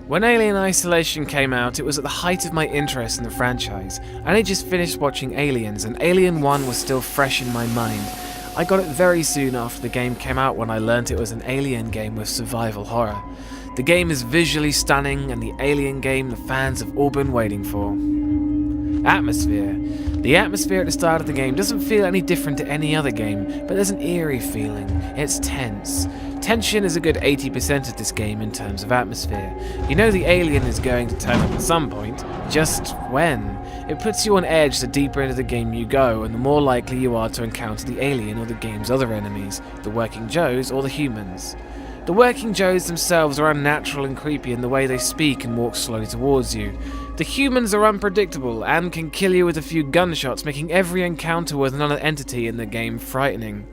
When Alien Isolation came out, it was at the height of my interest in the franchise. I had just finished watching Aliens, and Alien 1 was still fresh in my mind. I got it very soon after the game came out when I learnt it was an Alien game with survival horror. The game is visually stunning, and the Alien game the fans have all been waiting for. Atmosphere. The atmosphere at the start of the game doesn't feel any different to any other game, but there's an eerie feeling. It's tense. Tension is a good 80% of this game in terms of atmosphere. You know the alien is going to turn up at some point, just when. It puts you on edge the deeper into the game you go, and the more likely you are to encounter the alien or the game's other enemies, the Working Joes or the humans. The Working Joes themselves are unnatural and creepy in the way they speak and walk slowly towards you. The humans are unpredictable and can kill you with a few gunshots, making every encounter with another entity in the game frightening.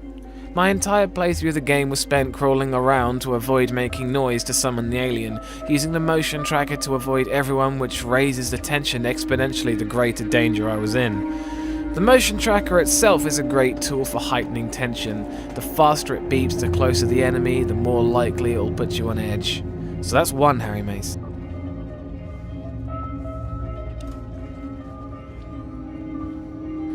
My entire playthrough of the game was spent crawling around to avoid making noise to summon the alien, using the motion tracker to avoid everyone, which raises the tension exponentially the greater danger I was in. The motion tracker itself is a great tool for heightening tension. The faster it beeps, the closer the enemy, the more likely it will put you on edge. So that's one Harry Mason.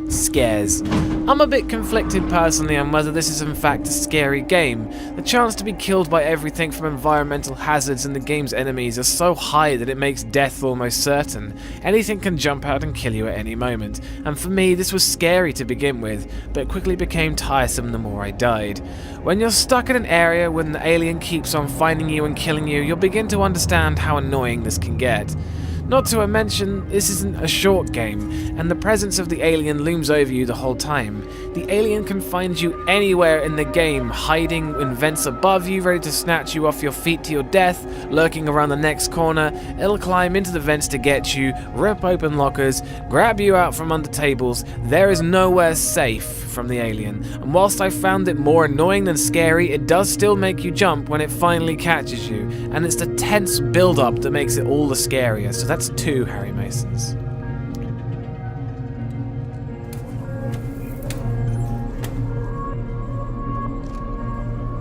Scares. I'm a bit conflicted personally on whether this is in fact a scary game. The chance to be killed by everything from environmental hazards and the game's enemies are so high that it makes death almost certain. Anything can jump out and kill you at any moment, and for me this was scary to begin with, but quickly became tiresome the more I died. When you're stuck in an area when the alien keeps on finding you and killing you, you'll begin to understand how annoying this can get. Not to mention, this isn't a short game, and the presence of the alien looms over you the whole time. The alien can find you anywhere in the game, hiding in vents above you, ready to snatch you off your feet to your death, lurking around the next corner. It'll climb into the vents to get you, rip open lockers, grab you out from under tables. There is nowhere safe from the alien, and whilst I found it more annoying than scary, it does still make you jump when it finally catches you, and it's the tense build-up that makes it all the scarier. So that's 2 Harry Masons.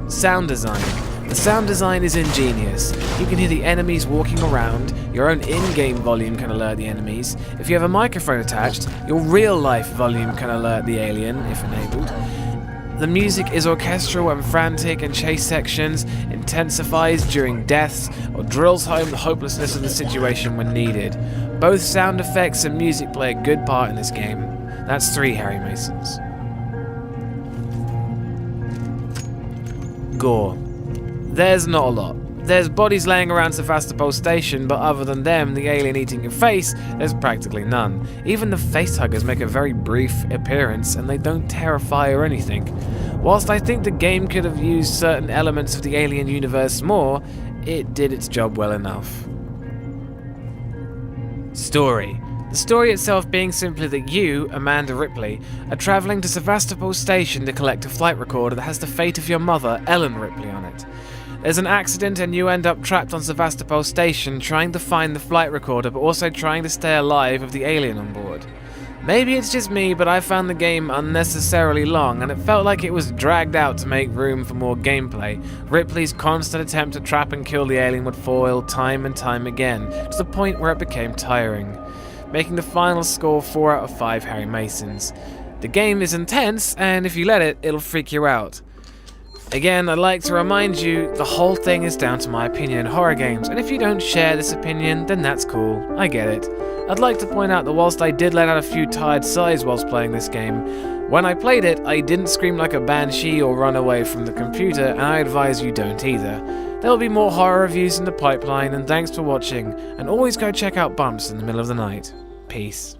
Sound design. The sound design is ingenious. You can hear the enemies walking around, your own in-game volume can alert the enemies. If you have a microphone attached, your real-life volume can alert the alien, if enabled. The music is orchestral and frantic in chase sections, intensifies during deaths, or drills home the hopelessness of the situation when needed. Both sound effects and music play a good part in this game. That's 3 Harry Masons. Gore. There's not a lot. There's bodies laying around Sevastopol Station, but other than them, the alien eating your face, there's practically none. Even the facehuggers make a very brief appearance, and they don't terrify or anything. Whilst I think the game could have used certain elements of the Alien universe more, it did its job well enough. Story. The story itself being simply that you, Amanda Ripley, are travelling to Sevastopol Station to collect a flight recorder that has the fate of your mother, Ellen Ripley, on it. There's an accident and you end up trapped on Sevastopol Station trying to find the flight recorder but also trying to stay alive with the alien on board. Maybe it's just me, but I found the game unnecessarily long and it felt like it was dragged out to make room for more gameplay. Ripley's constant attempt to trap and kill the alien would foil time and time again, to the point where it became tiring, making the final score 4 out of 5 Harry Masons. The game is intense, and if you let it, it'll freak you out. Again, I'd like to remind you, the whole thing is down to my opinion in horror games, and if you don't share this opinion, then that's cool, I get it. I'd like to point out that whilst I did let out a few tired sighs whilst playing this game, when I played it, I didn't scream like a banshee or run away from the computer, and I advise you don't either. There'll be more horror reviews in the pipeline, and thanks for watching, and always go check out Bumps in the middle of the night. Peace.